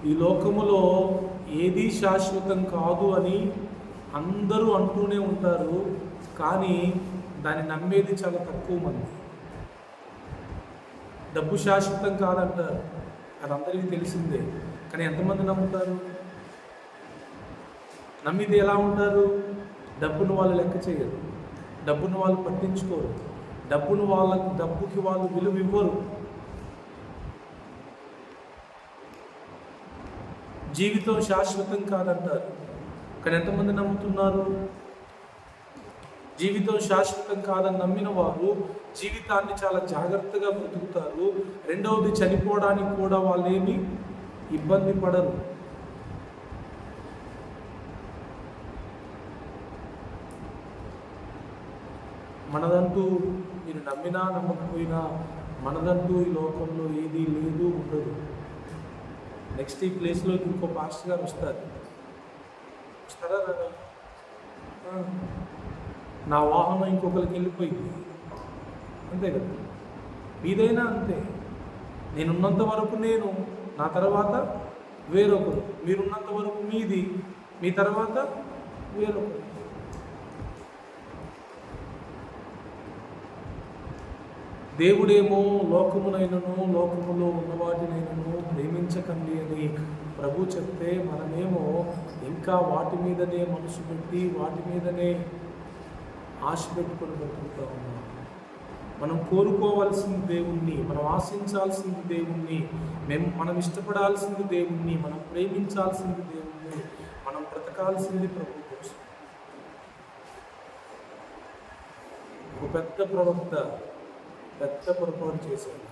ఈ లోకములో ఏది శాశ్వతం కాదు అని అందరూ అంటూనే ఉంటారు, కానీ దాన్ని నమ్మేది చాలా తక్కువ మంది. డబ్బు శాశ్వతం కాదంటారు, అది అందరికీ తెలిసిందే, కానీ ఎంతమంది నమ్ముతారు? నమ్మితే ఎలా ఉంటారు? డబ్బును వాళ్ళు లెక్క చేయరు, డబ్బును వాళ్ళు పట్టించుకోరు, డబ్బుకి వాళ్ళు విలువ ఇవ్వరు. జీవితం శాశ్వతం కాదంటారు, కానీ ఎంతమంది నమ్ముతున్నారు? జీవితం శాశ్వతం కాదని నమ్మిన వారు జీవితాన్ని చాలా జాగ్రత్తగా బ్రతుకుతారు. రెండవది, చనిపోవడానికి కూడా వాళ్ళేమి ఇబ్బంది పడరు. మనదంటూ మీరు నమ్మినా నమ్మకపోయినా మనదంటూ ఈ లోకంలో ఏది లేదు, ఉండదు. నెక్స్ట్ ఈ ప్లేస్లోకి ఇంకో పాస్టర్ గారు వస్తారా? నా వాహనం ఇంకొకరికి వెళ్ళిపోయింది, అంతే కదా? మీదైనా అంతే. నేనున్నంత వరకు నేను, నా తర్వాత వేరొకరు. మీరున్నంత వరకు మీది, మీ తర్వాత వేరొకరు. దేవుడేమో లోకమునైనను లోకములో ఉన్నవాటినైనను ప్రేమించకండి అని ప్రభు చెప్తే, మనమేమో ఇంకా వాటి మీదనే మనసు పెట్టి వాటి మీదనే ఆశ పెట్టుకొని బతుకుతూ ఉన్నాం. మనం కోరుకోవాల్సింది దేవుణ్ణి, మనం ఆశించాల్సింది దేవుణ్ణి, మనం ఇష్టపడాల్సింది దేవుణ్ణి, మనం ప్రేమించాల్సింది దేవుణ్ణి, మనం బ్రతకాల్సింది ప్రభు కోసం. ఒక పెద్ద ప్రవక్త పెద్ద పొరపాటు చేశాడు.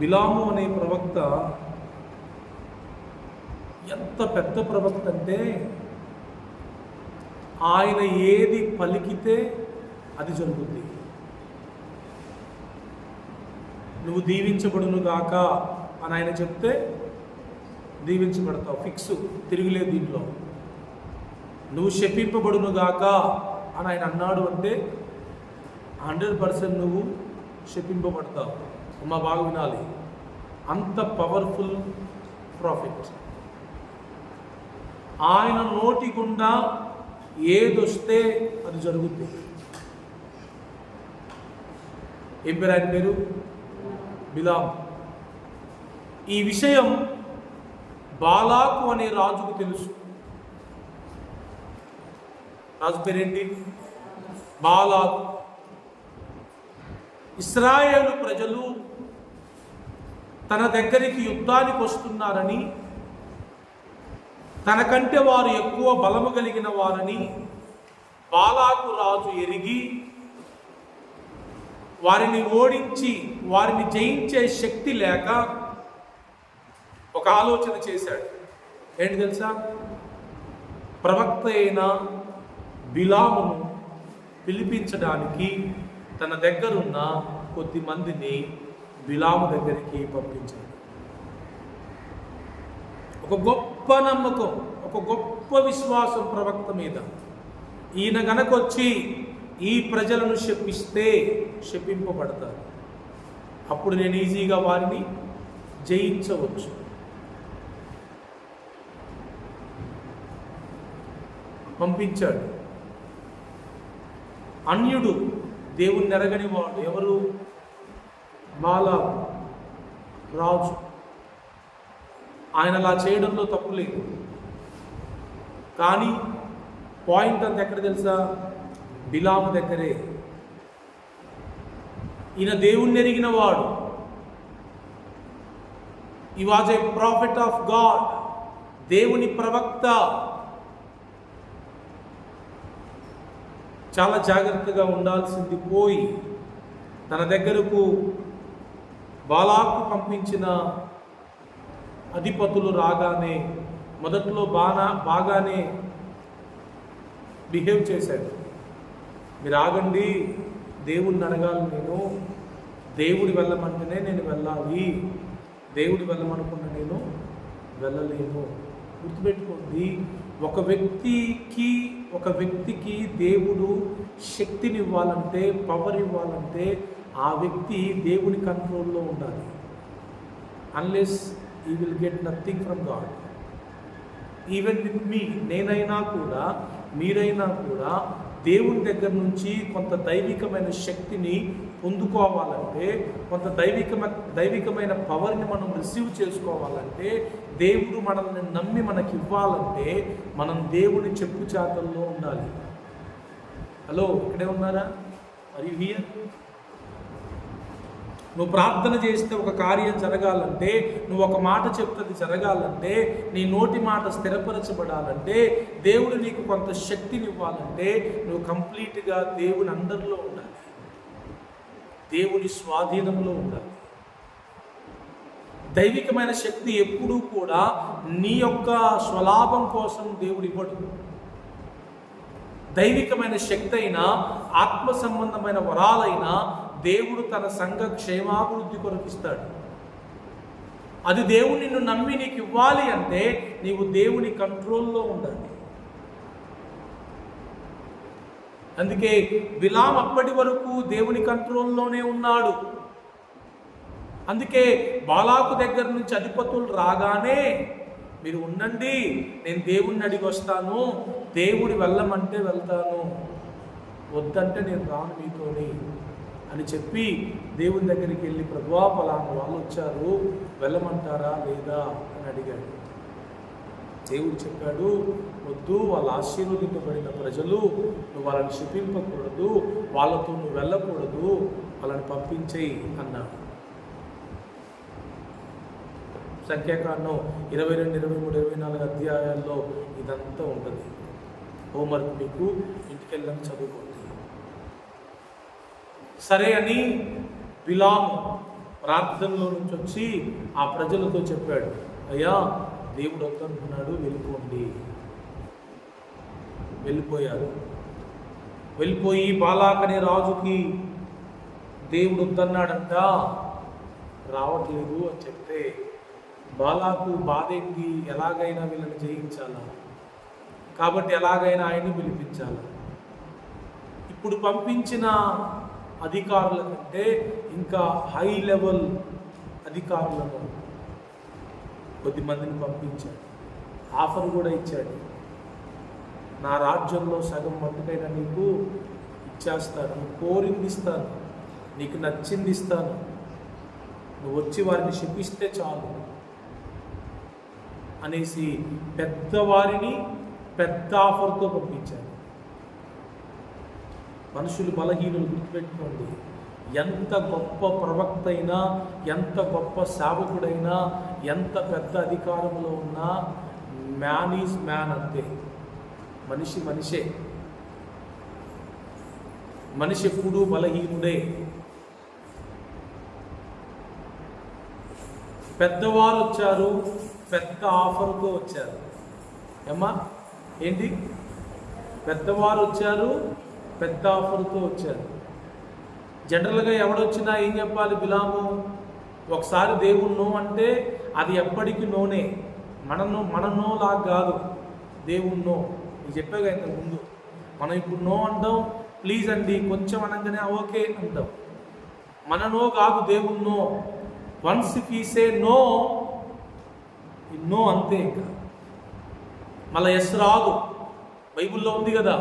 బిలాము అనే ప్రవక్త ఎంత పెద్ద ప్రవక్త అంటే, ఆయన ఏది పలికితే అది జరుగుతుంది. నువ్వు దీవించబడును గాక అని ఆయన చెప్తే దీవించబడతావు, ఫిక్స్, తిరుగులేదు దీంట్లో. నువ్వు శపింపబడును గాక అని ఆయన అన్నాడు అంటే 100% నువ్వు శపింపబడతావు. మా బాగా వినాలి, అంత పవర్ఫుల్ ప్రాఫిట్. ఆయన నోటి గుండా ఏదొస్తే అది జరుగుతుంది. ఏం పేరు ఆయన పేరు? బిలాం. ఈ విషయం బాలాకు అనే రాజుకు తెలుసు. రాజు పేరేంటి? బాలాకు. ఇశ్రాయేలు ప్రజలు తన దగ్గరికి యుద్ధానికి వస్తున్నారని, తనకంటే వారు ఎక్కువ బలము కలిగిన వారని బాలాకు రాజు ఎరిగి, వారిని ఓడించి వారిని జయించే శక్తి లేక ఒక ఆలోచన చేశాడు. ఏంటి తెలుసా? ప్రవక్త అయిన బిలామును పిలిపించడానికి తన దగ్గరున్న కొద్ది మందిని బిలాము దగ్గరికి పంపించాడు. ఒక గొప్ప నమ్మకం, ఒక గొప్ప విశ్వాసం ప్రవక్త మీద. ఈయన గనకొచ్చి ఈ ప్రజలను శపిస్తే శపింపబడతారు, అప్పుడు నేను ఈజీగా వారిని జయించవచ్చు. పంపించాడు. అన్యుడు, దేవుణ్ణి ఎరగని వాడు. ఎవరు? బాలాకు రాజు. ఆయన అలా చేయడంలో తప్పు లేదు, కానీ పాయింట్ అంతా ఎక్కడ తెలుసా? బిలాము దగ్గరే. ఈయన దేవుణ్ణి ఎరిగిన వాడు. ఈ was a profit of God, దేవుని ప్రవక్త. చాలా జాగ్రత్తగా ఉండాల్సింది పోయి తన దగ్గరకు బాలాకు పంపించిన అధిపతులు రాగానే మొదట్లో బాగానే బిహేవ్ చేశాడు. మీరు ఆగండి, దేవుడిని అడగాలి, నేను దేవుడు వెళ్ళమంటేనే నేను వెళ్ళాలి, దేవుడు వెళ్ళమనుకున్న నేను వెళ్ళలేను. గుర్తుపెట్టుకోండి, ఒక వ్యక్తికి దేవుడు శక్తిని ఇవ్వాలంటే, పవర్ ఇవ్వాలంటే ఆ వ్యక్తి దేవుని కంట్రోల్లో ఉండాలి. Unless he will get nothing from God. Even with me, నేనైనా కూడా మీరైనా కూడా దేవుని దగ్గర నుంచి కొంత దైవికమైన శక్తిని పొందుకోవాలంటే, కొంత దైవికమైన పవర్ని మనం రిసీవ్ చేసుకోవాలంటే, దేవుడు మనల్ని నమ్మి మనకి ఇవ్వాలంటే మనం దేవుని చెప్పు చేతల్లో ఉండాలి. హలో, ఇక్కడే ఉన్నారా? Are you here? నువ్వు ప్రార్థన చేస్తే ఒక కార్యం జరగాలంటే, నువ్వు ఒక మాట చెప్తుంది జరగాలంటే, నీ నోటి మాట స్థిరపరచబడాలంటే, దేవుడు నీకు కొంత శక్తిని ఇవ్వాలంటే నువ్వు కంప్లీట్గా దేవుని అండర్లో ఉండాలి, దేవుని స్వాధీనంలో ఉండాలి. దైవికమైన శక్తి ఎప్పుడూ కూడా నీ యొక్క స్వలాభం కోసం దేవుడు ఇవ్వడు. దైవికమైన శక్తి అయినా, ఆత్మ సంబంధమైన వరాలైనా దేవుడు తన సంఘ క్షేమాభివృద్ధి కొరకు ఇస్తాడు. అది దేవుడు నిన్ను నమ్మి నీకు ఇవ్వాలి అంటే నీవు దేవుని కంట్రోల్లో ఉండాలి. అందుకే బిలాము అప్పటి వరకు దేవుని కంట్రోల్లోనే ఉన్నాడు. అందుకే బాలాకు దగ్గర నుంచి అధిపతులు రాగానే, మీరు ఉండండి, నేను దేవుణ్ణి అడిగి వస్తాను, దేవుడు వెళ్ళమంటే వెళ్తాను, వద్దంటే నేను రాను మీతోని అని చెప్పి దేవుని దగ్గరికి వెళ్ళి, ప్రభువా పలానా వాళ్ళు వచ్చారు, వెళ్ళమంటారా లేదా అని అడిగాడు. దేవుడు చెప్పాడు, వద్దు, వాళ్ళు ఆశీర్వదింపబడిన ప్రజలు, నువ్వు వాళ్ళని శపింపకూడదు, వాళ్ళతో నువ్వు వెళ్ళకూడదు, వాళ్ళని పంపించేయి అన్నాడు. సంఖ్యాకాండం 22, 23, 24 అధ్యాయాల్లో ఇదంతా ఉంటుంది. హోంవర్క్ మీకు ఇంటికి వెళ్ళాక చదువుకోండి. సరే అని బిలాము ప్రార్థనలో నుంచి వచ్చి ఆ ప్రజలతో చెప్పాడు, అయ్యా దేవుడు వద్దంటున్నాడు, వెళ్ళిపోండి. వెళ్ళిపోయారు. వెళ్ళిపోయి బాలాక్ అనే రాజుకి దేవుడు వద్దన్నాడంట, రావట్లేదు అని చెప్తే బాలాకు బాధేంటి, ఎలాగైనా వీళ్ళని జయించాలా, కాబట్టి ఎలాగైనా ఆయన్ని పిలిపించాలా. ఇప్పుడు పంపించిన అధికారుల కంటే ఇంకా హై లెవెల్ అధికారులను కొద్దిమందిని పంపించాడు. ఆఫర్ కూడా ఇచ్చాడు, నా రాజ్యంలో సగం మట్టుకైనా నీకు ఇచ్చేస్తాను, నువ్వు కోరింది ఇస్తాను, నీకు నచ్చింది ఇస్తాను, నువ్వు వచ్చి వారిని శపిస్తే చాలు అనేసి పెద్దవారిని పెద్ద ఆఫర్తో పంపించాడు. మనుషులు బలహీనులు, గుర్తుపెట్టుకోండి, ఎంత గొప్ప ప్రవక్త అయినా, ఎంత గొప్ప సేవకుడైనా, ఎంత పెద్ద అధికారంలో ఉన్నా మ్యాన్ ఈజ్ మ్యాన్ అంతే. మనిషి మనిషే, మనిషి ఎప్పుడూ బలహీనుడే. పెద్దవారు వచ్చారు, పెద్ద ఆఫర్తో వచ్చారు. ఏమ్మా ఏంటి? పెద్దవారు వచ్చారు, పెద్ద ఆఫర్తో వచ్చారు. జనరల్గా ఎవడొచ్చినా ఏం చెప్పాలి? బిలాము, ఒకసారి దేవుడు నో అంటే అది ఎప్పటికీ నోనే. మన నో లాగా కాదు, దేవుడు నో. నేను చెప్పాగా ఇంత ముందు, మనం ఇప్పుడు నో అంటాం, ప్లీజ్ అండి కొంచెం అనగానే ఓకే అంటాం. మన నో కాదు, దేవుడు no. Once if he say no, no అంతే. ఇంకా మళ్ళీ ఎస్ రాదు. బైబిల్లో ఉంది కదా,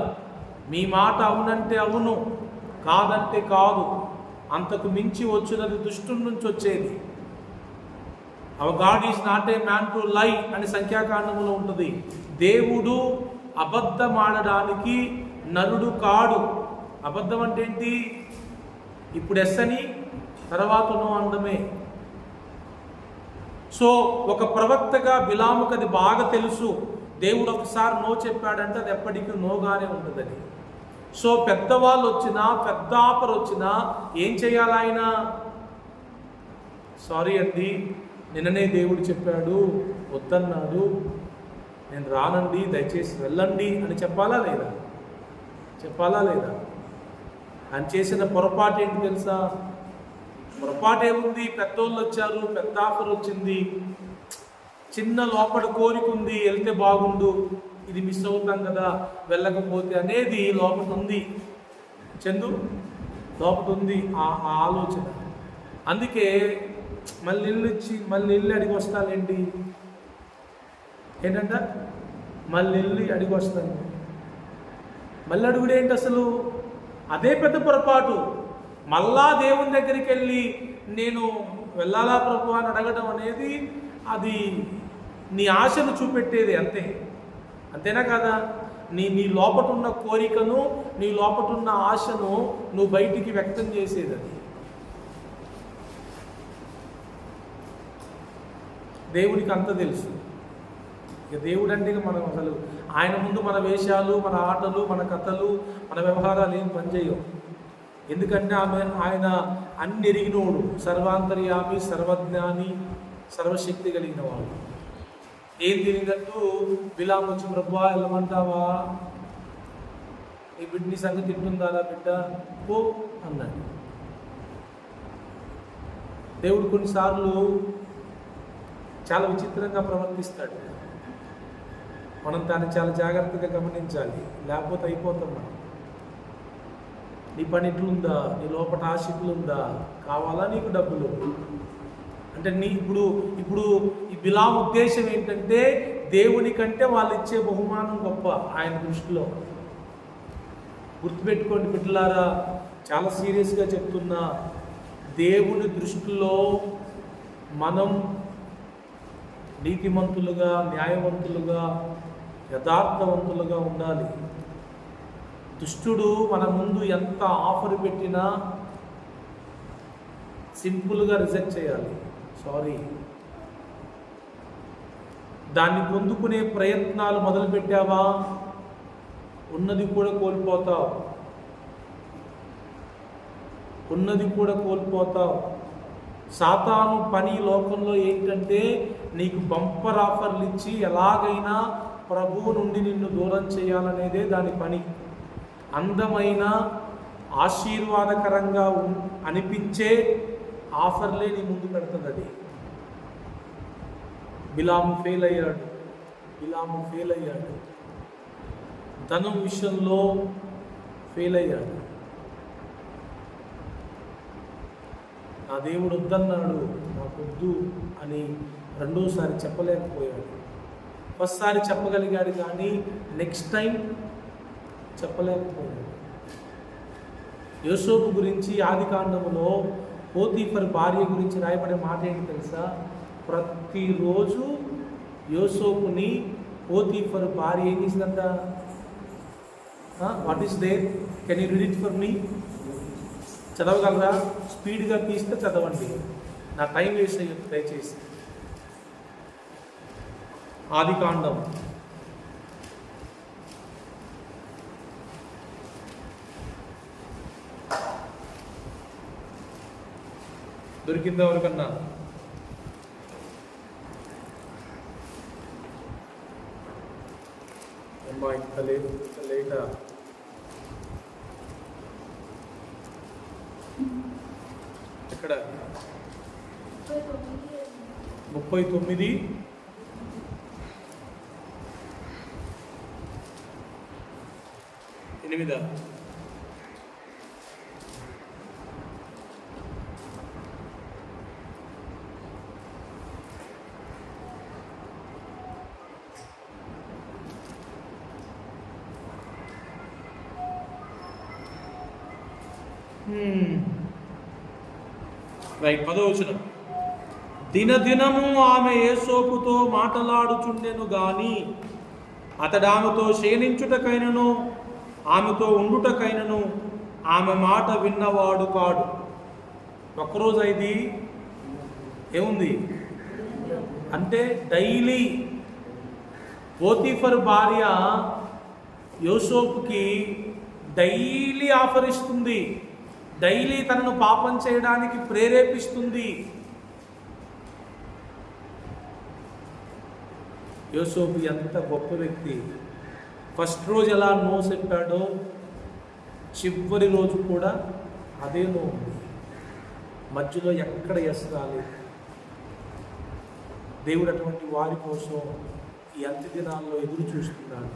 మీ మాట అవునంటే అవును, కాదంటే కాదు, అంతకు మించి వచ్చినది దుష్టుడి నుంచి వచ్చేది. Hour God is not a man to lie అని సంఖ్యాకాండంలో ఉంటుంది. దేవుడు అబద్ధమాడడానికి నరుడు కాడు. అబద్ధం అంటే ఏంటి? ఇప్పుడు ఎస్ అని తర్వాత నో అనడమే. సో ఒక ప్రవక్తగా బిలాముకు అది బాగా తెలుసు, దేవుడు ఒకసారి నో చెప్పాడంటే అది ఎప్పటికీ నోగానే ఉంటుందని. సో పెద్దవాళ్ళు వచ్చినా, పెద్ద ఆఫర్ వచ్చినా ఏం చేయాలి ఆయన? సారీ అండి, నిన్ననే దేవుడు చెప్పాడు, వద్దన్నాడు, నేను రానండి, దయచేసి వెళ్ళండి అని చెప్పాలా లేదా? చెప్పాలా లేదా? అని చేసిన పొరపాటు ఏంటి తెలుసా? పొరపాటు ఏముంది? పెద్దోళ్ళు వచ్చారు, పెద్ద ఆఫర్ వచ్చింది, చిన్న లోపల కోరిక ఉంది, వెళ్తే బాగుండు, ఇది మిస్ అవుతాం కదా వెళ్ళకపోతే అనేది లోపల ఉంది. చందు, లోపల ఉంది ఆ ఆలోచన. అందుకే మళ్ళీ ఇల్లు ఇచ్చి మళ్ళీ ఇల్లు అడిగి వస్తానండి. ఏంటంట? మళ్ళీ ఇల్లు అడిగి వస్తాను. మళ్ళీ అడుగుడు ఏంటి అసలు? అదే పెద్ద పొరపాటు. మళ్ళా దేవుని దగ్గరికి వెళ్ళి నేను వెళ్ళాలా ప్రభు అని అడగడం అనేది అది నీ ఆశను చూపెట్టేది, అంతేనా కదా? నీ లోపట ఉన్న కోరికను, నీ లోపట ఉన్న ఆశను నువ్వు బయటికి వ్యక్తం చేసేది అది. దేవుడికి అంత తెలుసు. ఇక దేవుడు అంటే మనం అసలు ఆయన ముందు మన వేషాలు, మన ఆటలు, మన కథలు, మన వ్యవహారాలు ఏం పనిచేయవు. ఎందుకంటే ఆయన అన్ని ఎరిగినోడు, సర్వాంతర్యామి, సర్వజ్ఞాని, సర్వశక్తి కలిగిన వాడు. ఏం తెలియనట్టు బిలాము వచ్చి ప్రభువా వెళ్ళమంటావా, ఈ బిడ్డని సంగతి తింటుందా బిడ్డ పో అన్నాడు. దేవుడు కొన్నిసార్లు చాలా విచిత్రంగా ప్రవర్తిస్తాడు. మనం దాన్ని చాలా జాగ్రత్తగా గమనించాలి, లేకపోతే అయిపోతాం మనం. నీ పని ఇట్లుందా, నీ లోపల ఆశిట్లుందా, కావాలా నీకు డబ్బులు అంటే ఇప్పుడు ఈ బిలాము ఉద్దేశం ఏంటంటే దేవుని కంటే వాళ్ళు ఇచ్చే బహుమానం గొప్ప ఆయన దృష్టిలో. గుర్తుపెట్టుకోండి బిడ్డలారా, చాలా సీరియస్గా చెప్తున్నా. దేవుని దృష్టిలో మనం నీతిమంతులుగా, న్యాయవంతులుగా, యథార్థవంతులుగా ఉండాలి. దుష్టుడు మన ముందు ఎంత ఆఫర్ పెట్టినా సింపుల్గా రిజెక్ట్ చేయాలి. సారీ. దాన్ని పొందుకునే ప్రయత్నాలు మొదలుపెట్టావా ఉన్నది కూడా కోల్పోతావు. సాతాను పని లోకంలో ఏంటంటే నీకు బంపర్ ఆఫర్లు ఇచ్చి ఎలాగైనా ప్రభువు నుండి నిన్ను దూరం చేయాలనేదే దాని పని. అందమైన, ఆశీర్వాదకరంగా అనిపించే ఆఫర్లే నీ ముందు పెడుతుంది అది. బిలాము ఫెయిల్ అయ్యాడు. ధనం విషయంలో ఫెయిల్ అయ్యాడు. నా దేవుడు వద్దన్నాడు, నాకొద్దు అని రెండోసారి చెప్పలేకపోయాడు. ఫస్ట్ సారి చెప్పగలిగాడు కానీ నెక్స్ట్ టైం చెప్పలేకపోయాడు. యోసేపు గురించి ఆదికాండములో పోతీఫర్ భార్య గురించి రాయబడే మాట ఏంటి తెలుసా? ప్రతిరోజు యోసేపుని పోతీఫర్ భార్య ఏం చేసిందంట? What is there? Can you read it for me? చదవగలరా? స్పీడ్గా తీస్తే చదవండి, నా టైం వేస్ట్ అయ్యి దయచేసి. ఆదికాండం దొరికిందా ఎవరికన్నా? అమ్మా ఇంత లేటా? ఎక్కడ? 39 8. రైట్. 10వ వచనం. దినదినము ఆమె యోసేపుతో మాటలాడుచుండెను గాని అతడు ఆమెతో శయనించుటకైనను ఆమెతో ఉండుటకైనను ఆమె మాట విన్నవాడు కాడు. ఒక్కరోజు ఇది ఏముంది అంటే డైలీ పోతీఫర్ భార్య యోసేపుకి డైలీ ఆఫర్ ఇస్తుంది, డైలీ తనను పాపం చేయడానికి ప్రేరేపిస్తుంది. యోసేపు ఎంత గొప్ప వ్యక్తి! ఫస్ట్ రోజు ఎలా నో చెప్పాడో చివరి రోజు కూడా అదే నో ఉంది. మధ్యలో ఎక్కడ ఎస్ రాలేదు. దేవుడు అటువంటి వారి కోసం ఈ అంత్య దినాల్లో ఎదురు చూస్తున్నాడు.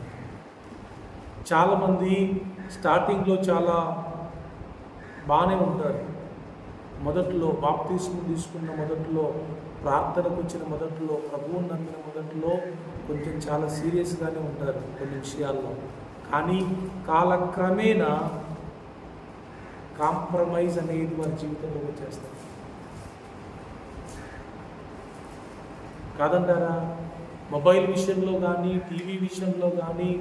చాలామంది స్టార్టింగ్లో చాలా బాగానే ఉంటారు, మొదట్లో బాప్తిస్మం తీసుకున్న మొదట్లో, ప్రార్థనకు వచ్చిన మొదట్లో, ప్రభువుని నమ్మిన మొదట్లో కొంచెం చాలా సీరియస్గానే ఉంటారు కొన్ని విషయాల్లో. కానీ కాలక్రమేణా కాంప్రమైజ్ అనేది వారి జీవితంలో వచ్చేస్తారు. కాదంటారా? మొబైల్ విషయంలో కానీ, టీవీ విషయంలో కానీ,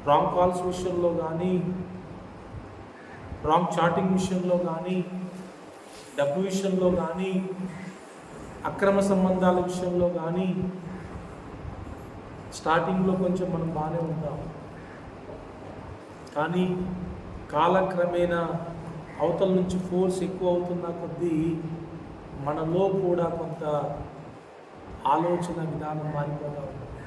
రాంగ్ కాల్స్ విషయంలో కానీ, రాంగ్ చాటింగ్ విషయంలో కానీ, డబ్బు విషయంలో కానీ, అక్రమ సంబంధాల విషయంలో కానీ స్టార్టింగ్లో కొంచెం మనం బాగానే ఉంటాం. కానీ కాలక్రమేణా అవతల నుంచి ఫోర్స్ ఎక్కువ అవుతున్న కొద్దీ మనలో కూడా కొంత ఆలోచన విధానం మారిపోతూ ఉంటుంది.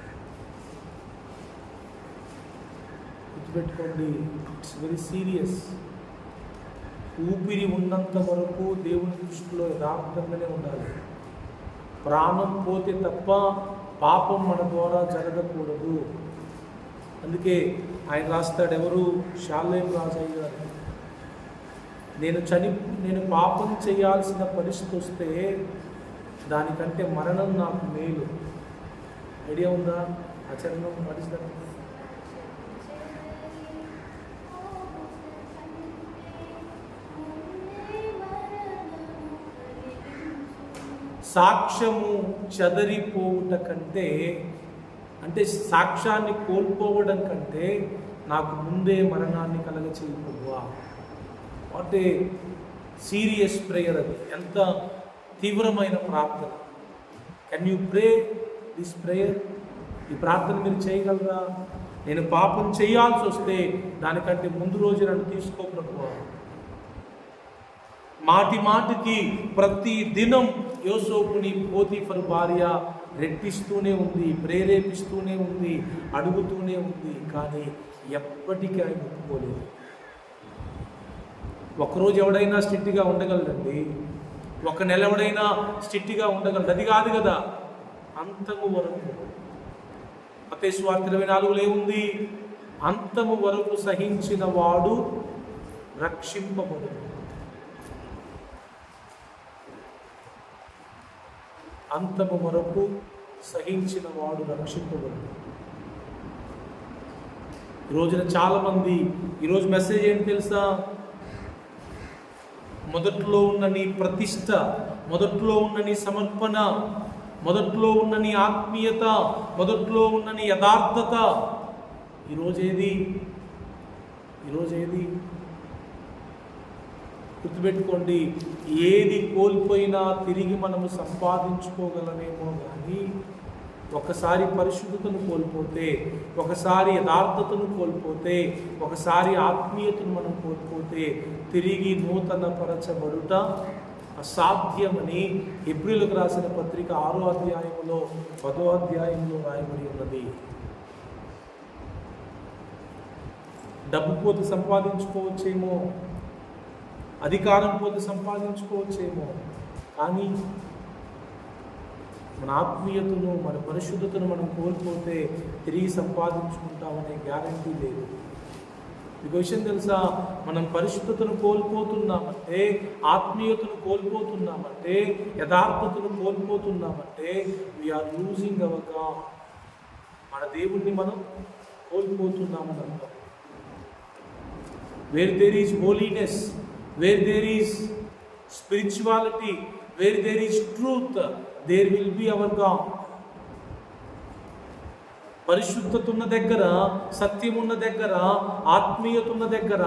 గుర్తుపెట్టుకోండి, ఇట్స్ వెరీ సీరియస్. ఊపిరి ఉన్నంత వరకు దేవుని దృష్టిలో యథార్థంగానే ఉండాలి. ప్రాణం పోతే తప్ప పాపం మన ద్వారా జరగకూడదు. అందుకే ఆయన రాస్తాడు, ఎవరు? షాలేం రాజయ్య గారు. నేను పాపం చేయాల్సిన పరిస్థితి వస్తే దానికంటే మరణం నాకు మేలు. ఐడియా ఉందా? ఆచరణం నడుస్తారు. సాక్ష్యము చెదరిపోవుట కంటే, అంటే సాక్ష్యాన్ని కోల్పోవడం కంటే నాకు ముందే మరణాన్ని కలగచేయకువా. వాట్ ఏ సీరియస్ ప్రేయర్ అది! ఎంత తీవ్రమైన ప్రార్థన! Can you pray this prayer? ఈ ప్రార్థన మీరు చేయగలరా? నేను పాపం చేయాల్సి వస్తే దానికంటే ముందు రోజు నన్ను తీసుకో ప్రభువా. మాటి మాటికి ప్రతి దినం యోసేపుని పోతీఫరు భార్య రెట్టిస్తూనే ఉంది, ప్రేరేపిస్తూనే ఉంది, అడుగుతూనే ఉంది. కానీ ఎప్పటికీ ఆయన ఒప్పుకోలేదు. ఒకరోజు ఎవడైనా స్ట్రిక్ట్గా ఉండగలడండి, ఒక నెల ఎవడైనా స్ట్రిక్ట్గా ఉండగలడు. అది కాదు కదా, అంతము వరకు. మత్తయి సువార్త 24లో ఏముంది? అంతము వరకు సహించిన వాడు రక్షింపబడును. అంతము వరకు సహించిన వాడు రక్షింపబడును. ఈ రోజున చాలామంది, ఈరోజు మెసేజ్ ఏంటి తెలుసా? మొదట్లో ఉన్న నీ ప్రతిష్ట, మొదట్లో ఉన్న నీ సమర్పణ, మొదట్లో ఉన్న నీ ఆత్మీయత, మొదట్లో ఉన్న నీ యథార్థత ఈరోజేది? గుర్తుపెట్టుకోండి, ఏది కోల్పోయినా తిరిగి మనము సంపాదించుకోగలమేమో కానీ ఒకసారి పరిశుద్ధతను కోల్పోతే, ఒకసారి యథార్థతను కోల్పోతే, ఒకసారి ఆత్మీయతను మనం కోల్పోతే తిరిగి నూతన పరచబడుట అసాధ్యమని హెబ్రీయులకు రాసిన పత్రిక 6వ అధ్యాయంలో 10వ అధ్యాయంలో రాయబడి ఉన్నది. డబ్బు పోతే సంపాదించుకోవచ్చేమో, అధికారం పోతే సంపాదించుకోవచ్చేమో, కానీ మన ఆత్మీయతను, మన పరిశుద్ధతను మనం కోల్పోతే తిరిగి సంపాదించుకుంటామనే గ్యారంటీ లేదు. మీకు విషయం తెలుసా? మనం పరిశుద్ధతను కోల్పోతున్నామంటే, ఆత్మీయతను కోల్పోతున్నామంటే, యథార్థతను కోల్పోతున్నామంటే వీఆర్ లూజింగ్ అవర్ గాడ్. మన దేవుణ్ణి మనం కోల్పోతున్నామని అర్థం. Where there is holiness, where there is spirituality, where there is truth, there will be our God. పరిశుద్ధత ఉన్న దగ్గర, సత్యం ఉన్న దగ్గర, ఆత్మీయత ఉన్న దగ్గర,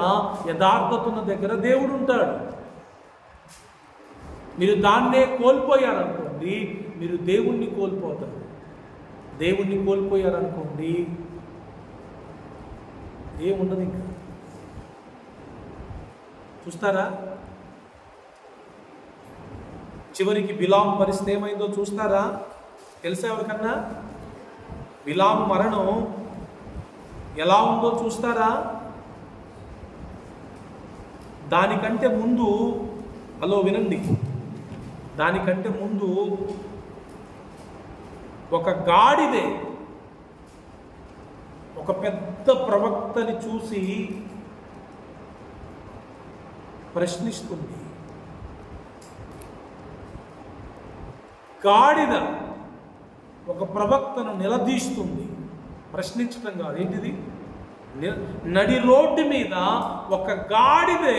యథార్థత ఉన్న దగ్గర దేవుడు ఉంటాడు. మీరు దాన్నే కోల్పోయారనుకోండి, మీరు దేవుణ్ణి కోల్పోతారు. దేవుణ్ణి కోల్పోయారనుకోండి, ఏముండదు. ఇంకా చూస్తారా? చివరికి బిలాము పరిస్థితి ఏమైందో చూస్తారా? తెలుసా ఎవరికన్నా? బిలాము మరణం ఎలా ఉందో చూస్తారా? దానికంటే ముందు, హలో వినండి, దానికంటే ముందు ఒక గాడిదే ఒక పెద్ద ప్రవక్తని చూసి ప్రశ్నిస్తుంది. గాడిద ఒక ప్రవక్తను నిలదీస్తుంది. ప్రశ్నించటం కాదు, ఏంటిది? నడి రోడ్డు మీద ఒక గాడిదే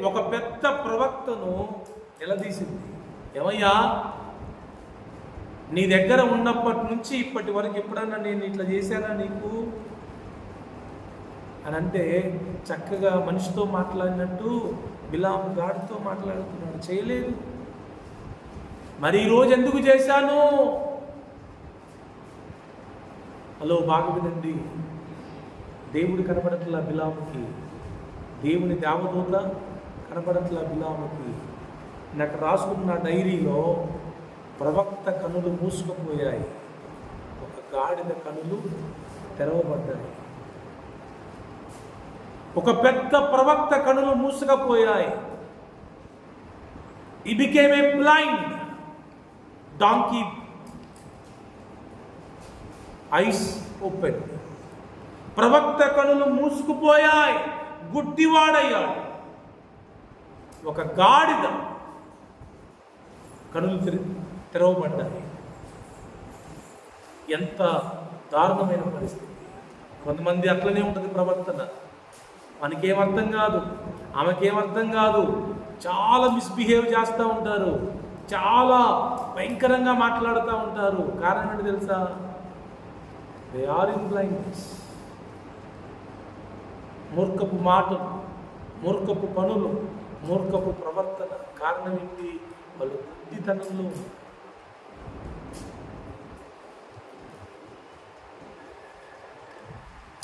ఒక పెద్ద ప్రవక్తను నిలదీసింది. ఏమయ్యా, నీ దగ్గర ఉన్నప్పటి నుంచి ఇప్పటి వరకు ఎప్పుడన్నా నేను ఇట్లా చేశానా నీకు అని అంటే, చక్కగా మనిషితో మాట్లాడినట్టు బిలాము గాడితో మాట్లాడుతున్నాడు. చేయలేదు. మరి ఈరోజు ఎందుకు చేశాను? హలో, బాగా వినండి. దేవుడు కనపడట్లా బిలాముకి, దేవుని దేవదూత కనపడట్లా బిలాముకి. నాకు రాసుకున్న డైరీలో ప్రవక్త కనులు మూసుకుపోయాయి, ఒక గాడిద కనులు తెరవబడ్డాయి. ఒక పెద్ద ప్రవక్త కనులు మూసుకుపోయాయి. He became a blind donkey, eyes open. ప్రవక్త కనులు మూసుకుపోయాయి, గుడ్డివాడయ్యాడు. ఒక గాడిద కనులు తెరవబడ్డాయి. ఎంత దారుణమైన పరిస్థితి. కొంతమంది అట్లనే ఉంటుంది ప్రవర్తన. మనకేమర్థం కాదు, ఆమెకేమర్థం కాదు, చాలా మిస్బిహేవ్ చేస్తూ ఉంటారు, చాలా భయంకరంగా మాట్లాడుతూ ఉంటారు. కారణం ఏంటి తెలుసా? They are in blindness. మూర్ఖపు మాటలు, మూర్ఖపు పనులు, మూర్ఖపు ప్రవర్తన. కారణం ఏంటి? వాళ్ళు బుద్ధితనంలో.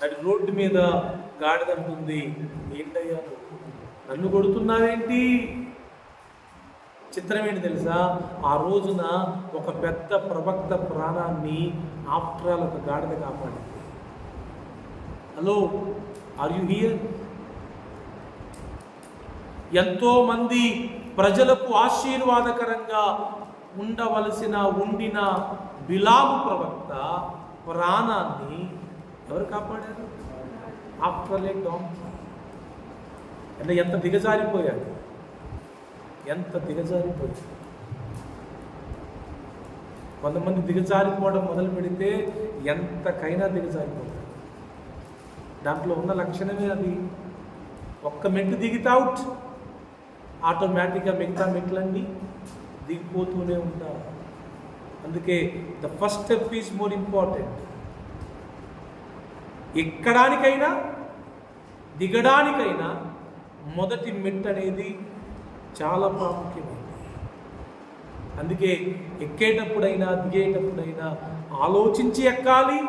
అది రోడ్డు మీద గాడిద అంటుంది, ఏంటయ్యా నన్ను కొడుతున్నావేంటి? చిత్రం ఏంటి తెలుసా? ఆ రోజున ఒక పెద్ద ప్రవక్త ప్రాణాన్ని ఆఫ్టర్ ఆల్ ఒక గాడిద కాపాడింది. Hello, are you here? ఎంతో మంది ప్రజలకు ఆశీర్వాదకరంగా ఉండిన బిలాము ప్రవక్త ప్రాణాన్ని ఎవరు కాపాడారు? ఆఫ్టర్ ఏ డాంకీ. అంటే ఎంత దిగజారిపోయాడు, ఎంత దిగజారిపోయాడు. కొంతమంది దిగజారిపోవడం మొదలు పెడితే ఎంతకైనా దిగజారిపోతారు. దాంట్లో ఉన్న లక్షణమే అది. ఒక్క మెట్టు దిగితావుట్, ఆటోమేటిక్గా మిగతా మెట్లన్నీ దిగిపోతూనే ఉంటారు. అందుకే the first step is more important. ఎక్కడానికైనా దిగడానికైనా మొదటి మెట్టు అనేది చాలా ప్రాముఖ్యమైనది. అందుకే ఎక్కేటప్పుడైనా దిగేటప్పుడైనా ఆలోచించి ఎక్కాలి,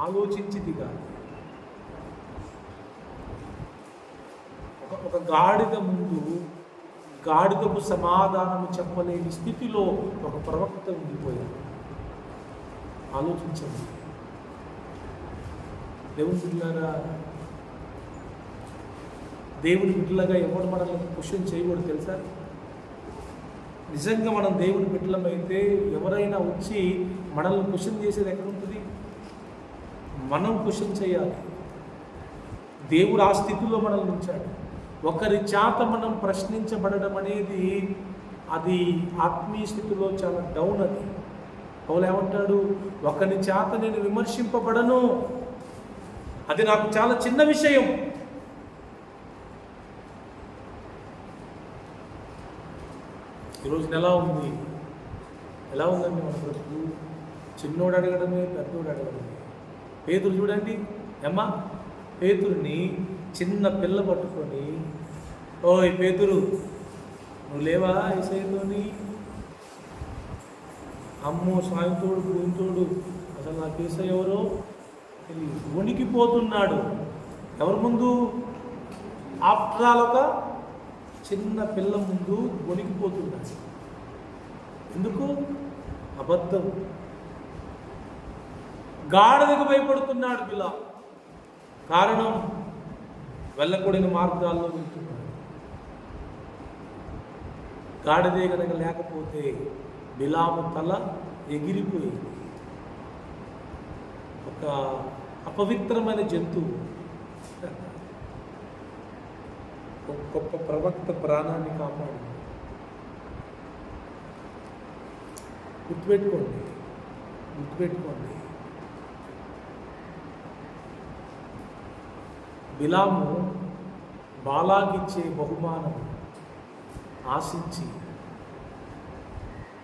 ఆలోచించి దిగాలి. ఒక గాడిద ముందు గాడిదకు సమాధానం చెప్పలేని స్థితిలో ఒక ప్రవక్త ఉండిపోయాడు. ఆలోచించండి. దేవుని బిడ్డలారా, దేవుని బిడ్డలుగా ఎవరు మనల్ని క్వశ్చన్ చేయకూడదు తెలుసా? నిజంగా మనం దేవుని బిడ్డలమైతే ఎవరైనా వచ్చి మనల్ని క్వశ్చన్ చేసేది ఎక్కడుంటుంది? మనం క్వశ్చన్ చేయాలి. దేవుడు ఆ స్థితిలో మనల్ని ఉంచాడు. ఒకరి చేత మనం ప్రశ్నించబడడం అనేది అది ఆత్మీయ స్థితిలో చాలా డౌన్. అది పౌలు ఏమంటాడు? ఒకరి చేత నేను విమర్శింపబడను, అది నాకు చాలా చిన్న విషయం. ఈరోజు ఎలా ఉంది? ఎలా ఉందండి మన బ్రతుకు? చిన్నోడు అడగడమే, పెద్దోడు అడగడమే. పేతురు చూడండి, అమ్మా పేతురుని చిన్న పిల్ల పట్టుకొని, ఓయ్ పేతురు నువ్వు లేవా ఏసైతోని? అమ్మో సాయంతోడు భూమితోడు, అసలు నాకు ఏసై ఎవరో తెలియదు. వణికిపోతున్నాడు. ఎవరి ముందు? ఆఫ్టర్ ఆల్ ఒక చిన్న పిల్ల ముందు వణికిపోతున్నాడు. ఎందుకు? అబద్ధం. గాడిదకు భయపడుతున్నాడు బిలాము. కారణం, వెళ్ళకూడని మార్గాల్లో వెళ్తున్నాడు. గాడిదే కనుక లేకపోతే బిలాము తల ఎగిరిపోయింది. ఒక అపవిత్రమైన జంతువు ఒక గొప్ప ప్రవక్త ప్రాణాన్ని కాపాడింది. గుర్తుపెట్టుకోండి. బిలాము బాలాకిచ్చే బహుమానం ఆశించి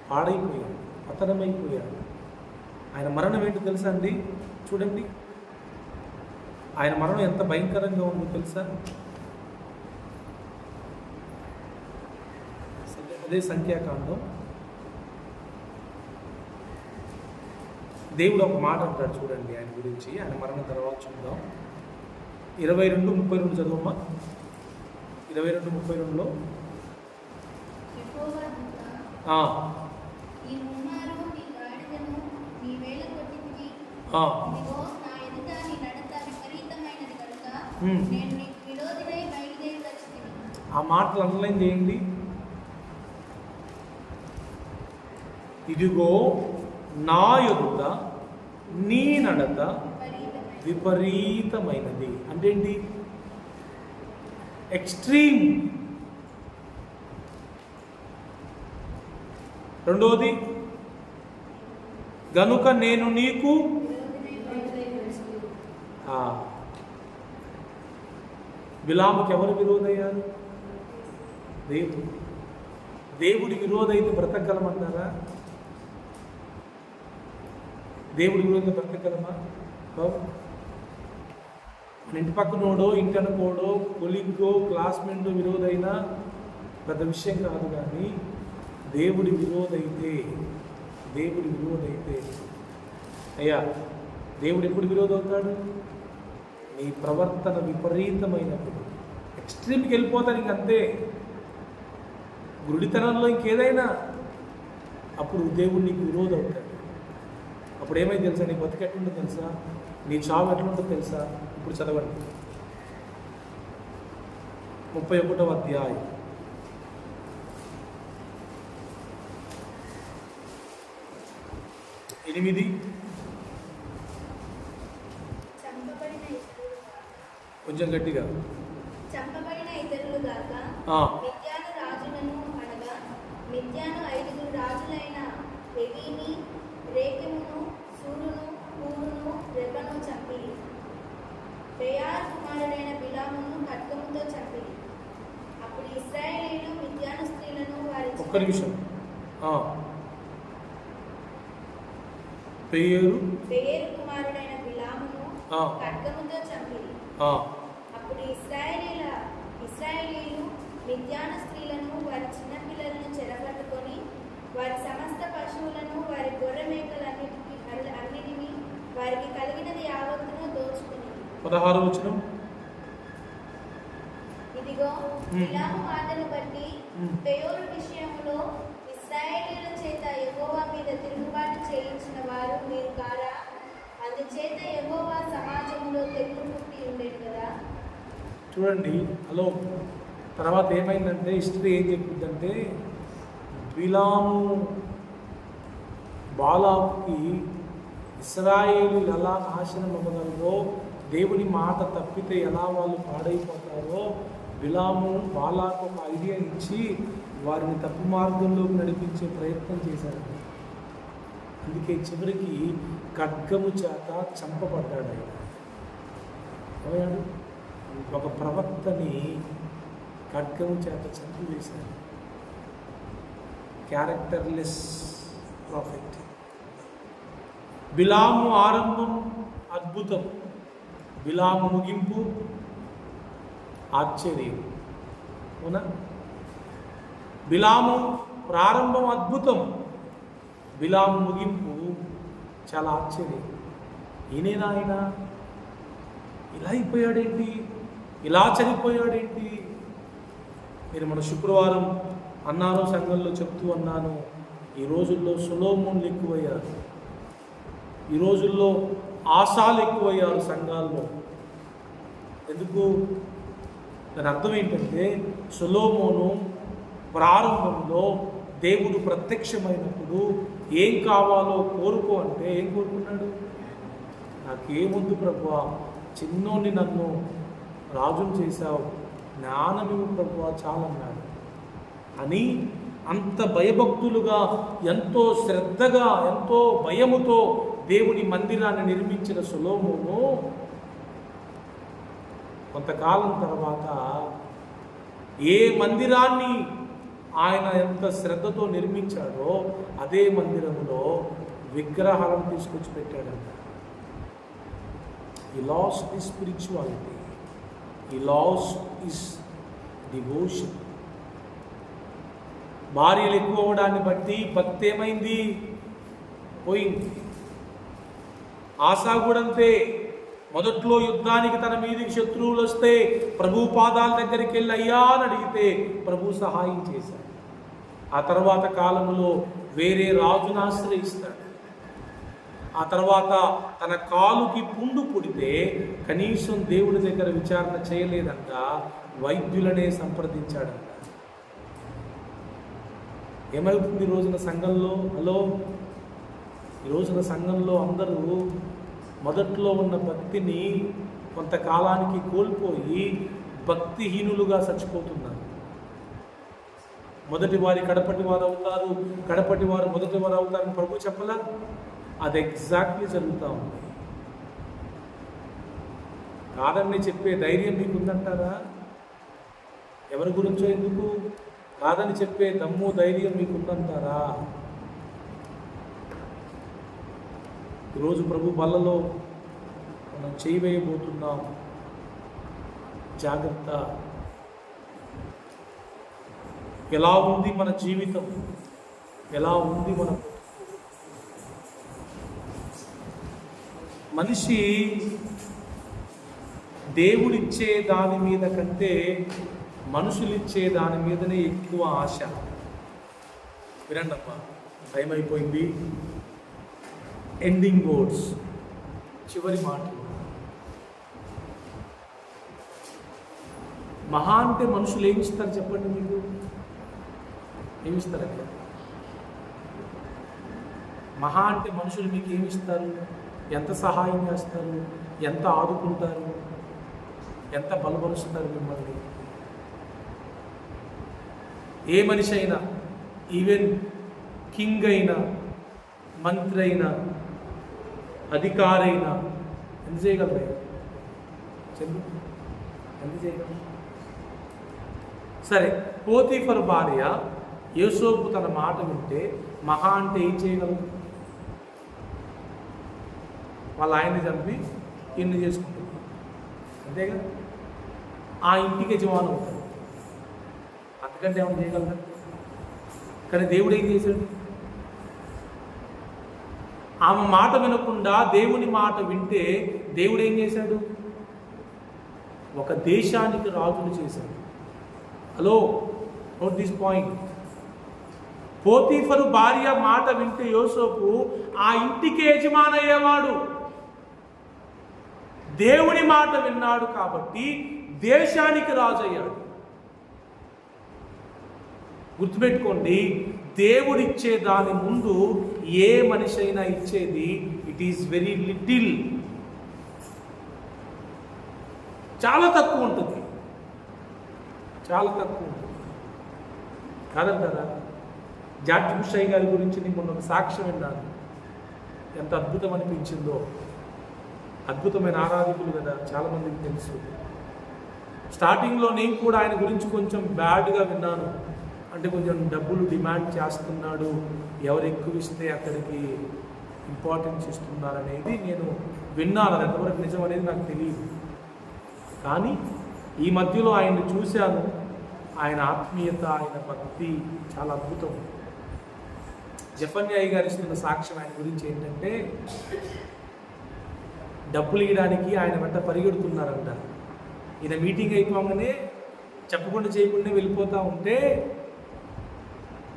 పాడైపోయాడు, పతనమైపోయాడు. ఆయన మరణం ఏంటో తెలుసా అండి? చూడండి, ఆయన మరణం ఎంత భయంకరంగా ఉందో తెలుసా? అదే సంఖ్యాకాండం. దేవుడు ఒక మాట అంటాడు చూడండి ఆయన గురించి, ఆయన మరణం తర్వాత చూద్దాం. 22:32 చదువమ్మా. 22:32లో ఆ మాటలు అండర్లైన్ చేయండి. ఇదిగో నా యొద్ద నీ నడత విపరీతమైనది. అంటే ఏంటి? ఎక్స్ట్రీమ్. రెండవది, గనుక నేను నీకు బిలాముకి ఎవరు విరోధయ్యారు? దేవుడు. దేవుడి విరోధైతే బ్రతకగలమంటారా? దేవుడి విరోధంగా బ్రతకగలమా? ఇంటి పక్కనోడో, ఇంటి అనుకోడో, కొలిగ్గో, క్లాస్మేటో విరోధైనా పెద్ద విషయం కాదు. కానీ దేవుడి విరోధైతే అయ్యా, దేవుడు ఎప్పుడు విరోధవుతాడు? నీ ప్రవర్తన విపరీతమైనప్పుడు, ఎక్స్ట్రీమ్కి వెళ్ళిపోతాను ఇంకంతే, గుడితనంలో ఇంకేదైనా, అప్పుడు దేవుడు నీకు విరోధవుతాడు. అప్పుడు ఏమైంది తెలుసా? నీ బతుకు ఎట్లుంటుందో తెలుసా? నీ చావు ఎట్లుంటుందో తెలుసా? ఇప్పుడు చదవండి 31వ అధ్యాయం 8. కొంచెం గట్టిగా. చంపబడిన ఇతరులు గాక మిద్యాను రాజులను అనగా మిద్యాను 5 రాజులైన ఎవీని, రేకెమును, సూరును, హూరును, రెబను చంపిరి. బెయార్ కుమారుడైన బిలామును ఖడ్గముతో చంపిరి. అప్పుడు ఇశ్రాయేలీయులు మిద్యాను స్త్రీలను వారి ఒక్క నిమిషం. బెయేరు కుమారుడైన బిలామును ఖడ్గముతో చంపిరి. అప్పుడు ఇశ్రాయేలీయులు మిద్యాను స్త్రీలను వారి చిన్నపిల్లలను చెరపట్టుకొని వారి సమస్త పశువులను, వారి గొర్రె మేకలన్నిటిని, వారికి కలిగినది యావత్తును దోచుకుని. 16వ వచనం. ఇదిగో బిలాము మాటను బట్టి పెయోరు విషయంలో ఇశ్రాయేలీయుల చేత యెహోవా మీద తిరుగుబాటు చేయించిన వారు మీరు కారా? అందుచేత యెహోవా సమాజంలో తెగులు పుట్టి ఉండేది కదా. చూడండి. హలో, తర్వాత ఏమైందంటే హిస్టరీ ఏం చెప్పిందంటే, బిలాము బాలాకుకి ఇశ్రాయేలీయులు ఎలా నాశనం అవ్వగలరో, దేవుని మాట తప్పితే ఎలా వాళ్ళు పాడైపోతారో బిలాము బాలాకు ఒక ఐడియా ఇచ్చి వారిని తప్పు మార్గంలోకి నడిపించే ప్రయత్నం చేశారు. అందుకే చివరికి ఖడ్గము చేత చంపబడ్డాడు ఆయన. ఏమయ్యాడు? ఒక ప్రవక్తని ఖడ్గము చేత చంపివేశారు. Characterless profit. బిలాము ఆరంభం అద్భుతం, బిలాము ముగింపు ఆశ్చర్యం. అవునా? బిలాము ప్రారంభం అద్భుతం, బిలాము ముగింపు చాలా ఆశ్చర్యం. ఈయనేనా ఆయన? ఇలా అయిపోయాడేంటి? ఇలా చనిపోయాడేంటి? నేను మన శుక్రవారం అన్నాను, సంఘంలో చెప్తూ అన్నాను, ఈ రోజుల్లో సొలొమోన్లు ఎక్కువయ్యారు, ఈ రోజుల్లో ఆశాలు ఎక్కువయ్యారు సంఘాల్లో. ఎందుకు? దాని అర్థం ఏంటంటే, సొలొమోను ప్రారంభంలో దేవుడు ప్రత్యక్షమైనప్పుడు ఏం కావాలో కోరుకో అంటే ఏం కోరుకున్నాడు? నాకేముందు ప్రభువా, చిన్నోని నన్ను రాజును చేశావు, జ్ఞానమివ్వు ప్రభువా చాలన్నాడు. అని అంత భయభక్తులుగా, ఎంతో శ్రద్ధగా, ఎంతో భయముతో దేవుని మందిరాన్ని నిర్మించిన సొలొమోను కొంతకాలం తర్వాత ఏ మందిరాన్ని ఆయన ఎంత శ్రద్ధతో నిర్మించాడో అదే మందిరంలో విగ్రహాలను తీసుకొచ్చి పెట్టాడంట. He lost his spirituality. He lost his devotion. భార్యలు ఎక్కువ అవడాన్ని బట్టి భక్తి ఏమైంది? పోయింది. ఆశా కూడా అంతే. మొదట్లో యుద్ధానికి తన మీదకి శత్రువులు వస్తే ప్రభు పాదాల దగ్గరికి వెళ్ళి అయ్యా అని అడిగితే ప్రభు సహాయం చేశాడు. ఆ తర్వాత కాలంలో వేరే రాజును ఆశ్రయిస్తాడు. ఆ తర్వాత తన కాలుకి పుండు పుడితే కనీసం దేవుడి దగ్గర విచారణ చేయలేదంట, వైద్యులనే సంప్రదించాడంట. ఏమవుతుంది ఈ రోజున సంఘంలో? హలో, ఈ రోజున సంఘంలో అందరూ మొదట్లో ఉన్న భక్తిని కొంతకాలానికి కోల్పోయి భక్తిహీనులుగా చచ్చిపోతున్నారు. మొదటి వారి కడపటి వారు అవుతారు, కడపటి వారు మొదటి వారు అవుతారని ప్రభు చెప్పలా? అది ఎగ్జాక్ట్లీ జరుగుతూ ఉంది. కాదని చెప్పే ధైర్యం మీకుందంటారా? ఎవరి గురించో ఎందుకు కాదని చెప్పే దమ్ము ధైర్యం మీకుందంటారా? ఈరోజు ప్రభు బల్లలో మనం చేయి వేయబోతున్నాం. జాగ్రత్త. ఎలా ఉంది మన జీవితం? ఎలా ఉంది మన మనిషి? దేవుడిచ్చే దాని మీద కంటే మనుషులిచ్చే దాని మీదనే ఎక్కువ ఆశ. వినండమ్మా, టైం అయిపోయింది. ఎండింగ్ వర్డ్స్, చివరి మాటలు. మహా అంటే మనుషులు ఏమిస్తారు చెప్పండి? మీకు ఏమిస్తారండి? మహా అంటే మనుషులు మీకు ఏమిస్తారు? ఎంత సహాయం చేస్తారు? ఎంత ఆదుకుంటారు? ఎంత బలపరుస్తారు మిమ్మల్ని? ఏ మనిషి అయినా, ఈవెన్ కింగ్ అయినా, మంత్రి అయినా, అధికారైనా ఎంత చేయగలరు? చెప్పు, ఎంత చేయగలరు? సరే, పోతీఫర్ భార్య యోసేపు తన మాట వింటే మహా అంటే ఏం చేయగలరు? వాళ్ళ ఆయన్ని చంపి ఇన్ని చేసుకుంటారు, అంతేగా? ఆ ఇంటికి యజమాని అవుతారు. అంతకంటే ఏమైనా చేయగలరు? కానీ దేవుడు ఏం చేశాడు? ఆమె మాట వినకుండా దేవుని మాట వింటే దేవుడు ఏం చేశాడు? ఒక దేశానికి రాజును చేశాడు. Hello, note this point. Potiphar భార్య మాట వింటే యోసేపు ఆ ఇంటికి యజమాని అయ్యేవాడు. దేవుని మాట విన్నాడు కాబట్టి దేశానికి రాజు అయ్యాడు. గుర్తుపెట్టుకోండి, దేవుడిచ్చే దాని ముందు ఏ మనిషి అయినా ఇచ్చేది ఇట్ ఈస్ వెరీ లిటిల్, చాలా తక్కువ ఉంటుంది, చాలా తక్కువ ఉంటుంది. కాదంటారా? జార్జ్ బుష్ గారి గురించి నేను మొన్న ఒక సాక్ష్యం విన్నాను. ఎంత అద్భుతం అనిపించిందో. అద్భుతమైన ఆరాధకులు కదా, చాలామందికి తెలుసు. స్టార్టింగ్లో నేను కూడా ఆయన గురించి కొంచెం బ్యాడ్గా విన్నాను. అంటే కొంచెం డబ్బులు డిమాండ్ చేస్తున్నాడు, ఎవరు ఎక్కువ ఇస్తే అక్కడికి ఇంపార్టెన్స్ ఇస్తున్నారనేది నేను విన్నాను. అది ఎంతవరకు నిజం అనేది నాకు తెలియదు. కానీ ఈ మధ్యలో ఆయన్ని చూశాను. ఆయన ఆత్మీయత, ఆయన భక్తి చాలా అద్భుతం. జెఫన్యా గారు ఇస్తున్న సాక్ష్యం ఆయన గురించి ఏంటంటే, డబ్బులు ఇవ్వడానికి ఆయన వెంట పరిగెడుతున్నారంట. ఈయన మీటింగ్ అయిపోగానే చెప్పకుండా చేయకుండా వెళ్ళిపోతూ ఉంటే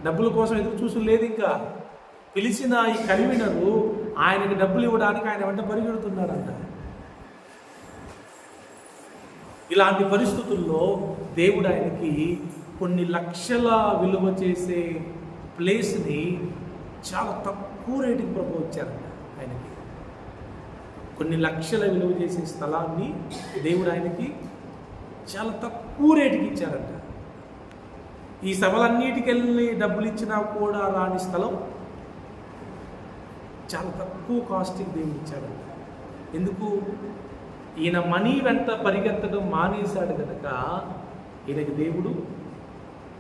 డబ్బుల కోసం ఎదురు చూసు లేదు. ఇంకా పిలిచిన ఈ కన్వీనరు ఆయనకి డబ్బులు ఇవ్వడానికి ఆయన వెంట పరిగెడుతున్నారంట. ఇలాంటి పరిస్థితుల్లో దేవుడు ఆయనకి కొన్ని లక్షల విలువ చేసే ప్లేస్ని చాలా తక్కువ రేటుకి ప్రపోజ్ ఇచ్చారంట. ఆయనకి కొన్ని లక్షల విలువ చేసే స్థలాన్ని దేవుడు ఆయనకి చాలా తక్కువ రేటుకి ఇచ్చారంట. ఈ సభలన్నిటికి వెళ్ళి డబ్బులు ఇచ్చినా కూడా రాని స్థలం చాలా తక్కువ కాస్ట్కి దేవుడు ఇచ్చాడు. ఎందుకు? ఈయన మనీ వెంట పరిగెత్తడం మానేశాడు కనుక ఈయనకి దేవుడు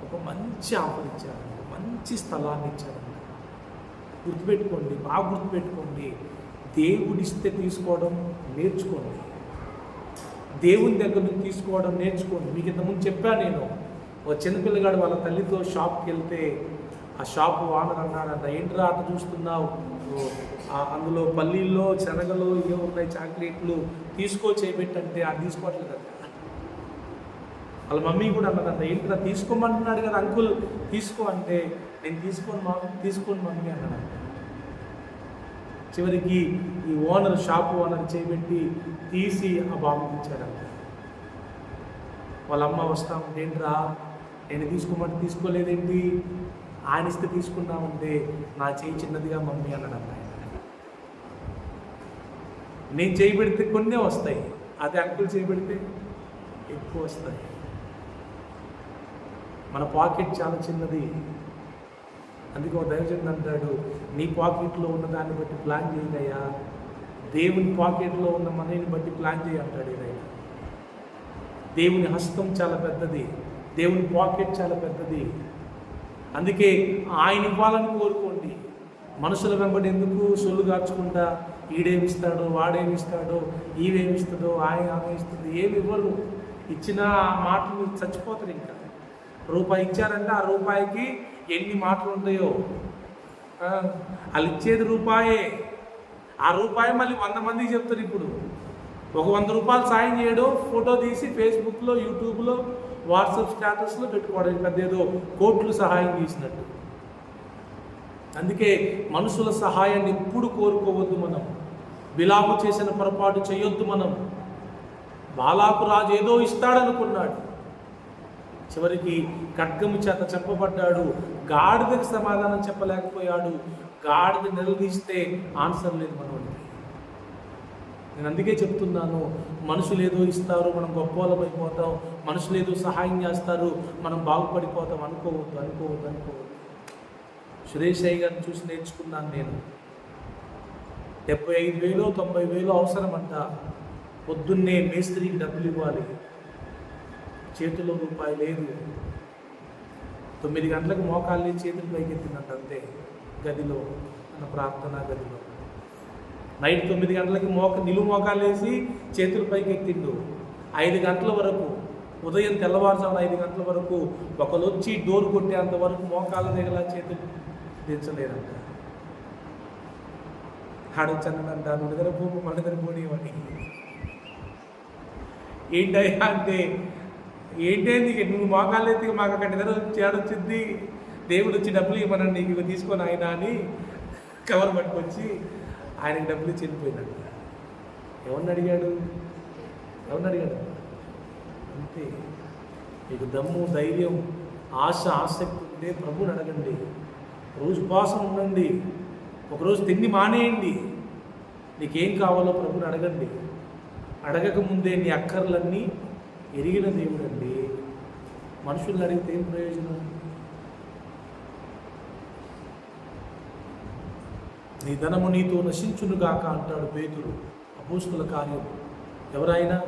ఒక మంచి ఆఫర్ ఇచ్చాడు, మంచి స్థలాన్ని ఇచ్చాడు. గుర్తుపెట్టుకోండి, బాగా గుర్తుపెట్టుకోండి. దేవుడిస్తే తీసుకోవడం నేర్చుకోండి. దేవుని దగ్గర నుంచి తీసుకోవడం నేర్చుకోండి. మీకు ఇంతకుముందు చెప్పాను నేను, ఒక చిన్నపిల్లగాడు వాళ్ళ తల్లితో షాప్కి వెళ్తే ఆ షాప్ ఓనర్ అన్నాడంట, ఏంట్రా అట్లా చూస్తున్నావు, అందులో పల్లీల్లో శనగలు ఇవే ఉన్నాయి, చాక్లెట్లు తీసుకో చేయబెట్టంటే అది తీసుకోవట్లేదంట. వాళ్ళ మమ్మీ కూడా అన్నదంట, ఏంట్రా తీసుకోమంటున్నాడు కదా అంకుల్, తీసుకో అంటే, నేను తీసుకోండి మమ్మీ అన్నాడంట. చివరికి ఈ ఓనర్, షాప్ ఓనర్ చేయబెట్టి తీసి ఆ బాబుకి ఇచ్చాడంట. వాళ్ళ అమ్మ వస్తా ఉంటే, ఏంట్రా నేను తీసుకోమంటే తీసుకోలేదేంటి, ఆయన ఇస్తే తీసుకున్నామంటే, నా చేయి చిన్నదిగా మమ్మీ అన్నాడంట. నేను చేయబెడితే కొన్నే వస్తాయి, అదే అంకుల్ చేయబెడితే ఎక్కువ వస్తాయి. మన పాకెట్ చాలా చిన్నది. అందుకే ఒక దైవజనుడు అంటాడు, నీ పాకెట్లో ఉన్న దాన్ని బట్టి ప్లాన్ చేయగయ్యా, దేవుని పాకెట్లో ఉన్న మనీని బట్టి ప్లాన్ చేయి అంటాడు. ఏదైనా దేవుని హస్తం చాలా పెద్దది, దేవుని పాకెట్ చాలా పెద్దది. అందుకే ఆయన ఇవ్వాలని కోరుకోండి. మనుషుల వెంబడి ఎందుకు సొల్లు గార్చుకుంటా, ఈడేమిస్తాడో వాడేమిస్తాడో ఈవేమిస్తుందో ఆయన ఆమె ఇస్తుంది, ఏమి ఇవ్వరు. ఇచ్చిన ఆ మాటలు చచ్చిపోతారు. ఇంకా రూపాయి ఇచ్చారంటే ఆ రూపాయికి ఎన్ని మాటలు ఉంటాయో. వాళ్ళు ఇచ్చేది రూపాయే, ఆ రూపాయి మళ్ళీ 100 మందికి చెప్తారు. ఇప్పుడు ఒక 100 రూపాయలు సాయం చేయడం, ఫోటో తీసి ఫేస్బుక్లో, యూట్యూబ్లో, వాట్సాప్ స్టేటస్లో పెట్టుకోవడం పెద్ద ఏదో కోట్లు సహాయం చేసినట్టు. అందుకే మనుషుల సహాయాన్ని ఎప్పుడు కోరుకోవద్దు. మనం బిలాము చేసిన పొరపాటు చేయొద్దు. మనం బాలాకు రాజు ఏదో ఇస్తాడనుకున్నాడు, చివరికి ఖడ్గము చేత చెప్పబడ్డాడు. గాడిదకి సమాధానం చెప్పలేకపోయాడు. గాడిద నిలదీస్తే ఆన్సర్ లేదు మనోడికి. నేను అందుకే చెప్తున్నాను, మనుషులు ఏదో ఇస్తారు, మనం గొప్పవాళ్ళం అయిపోతాం, మనుషులు ఏదో సహాయం చేస్తారు, మనం బాగుపడిపోతాం అనుకోవద్దు. సురేష్ అయ్య గారిని చూసి నేర్చుకున్నాను నేను. 75,000 90,000 అవసరమంట. పొద్దున్నే మేస్త్రికి డబ్బులు ఇవ్వాలి, చేతిలో రూపాయి లేదు. 9 గంటలకు మోకాళ్ళని చేతులు పైకెత్తిందంట అంతే, గదిలో, మన ప్రార్థనా గదిలో. నైట్ 9 గంటలకి నిలువు మోకాళ్ళు వేసి చేతులు పైకెత్తిండు. 5 గంటల వరకు, ఉదయం తెల్లవారుజామున 5 గంటల వరకు ఒకరు వచ్చి డోర్ కొట్టేంత వరకు మోకాళ్ళ దగ్గర చేతులు దించలేదంట. ఆడొచ్చన్నదంట, నువ్వు దగ్గర భూమి మన దగ్గర పోనీయమని. ఏంటయ్యా అంటే, ఏంటేంది నువ్వు మోకాళ్ళు ఎత్తి మాకు అక్కడ దగ్గర చేడొచ్చింది, దేవుడు వచ్చి డబ్బులు ఇవ్వమని నీకు తీసుకొని ఆయన అని కవర్ పట్టుకొచ్చి ఆయనకి డబ్బులు ఇచ్చి వెళ్ళిపోయినాడు. ఎవరిని అడిగాడు? అంతే. మీకు దమ్ము, ధైర్యం, ఆశ, ఆసక్తి ఉంటే ప్రభువుని అడగండి. రోజు ఉపవాసం ఉండండి, ఒకరోజు తిండి మానేయండి. నీకేం కావాలో ప్రభువుని అడగండి. అడగకముందే నీ అక్కర్లన్నీ ఎరిగిన దేవుడు అండి. మనుషుల్ని అడిగితే ఏం ప్రయోజనం? నీ ధనము నీతో నశించునుగాక అంటాడు పేతురు, అపోస్తుల కార్యం. ఎవరైనా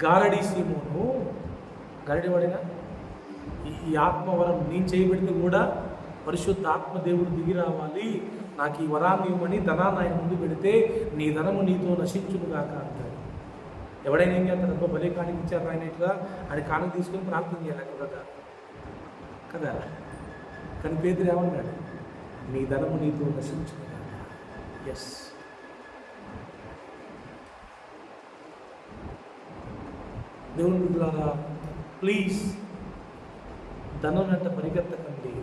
గారడీ సీమోను, గారడీవాడైనా ఈ ఆత్మవరం నేను చేయబెడితే కూడా పరిశుద్ధ ఆత్మదేవుడు దిగి రావాలి, నాకు ఈ వరాన్ని ఇవ్వమని ధనాన్ని ఆయన ముందు పెడితే నీ ధనము నీతో నశించునుగాక అంటాడు. ఎవడైనా ఏం చేస్తాడు? భలే కానికి ఇచ్చారు ఆయన, ఇట్లా ఆయన కానికి తీసుకొని ప్రార్థన చేయాలి కదా. కానీ పేతురు ఏమన్నాడు? నీ ధనము నీతో నశించునుగాక. ఎస్, దేవుని బిడ్డలారా, ప్లీజ్ ధనం వెంట పరిగెత్తకండి,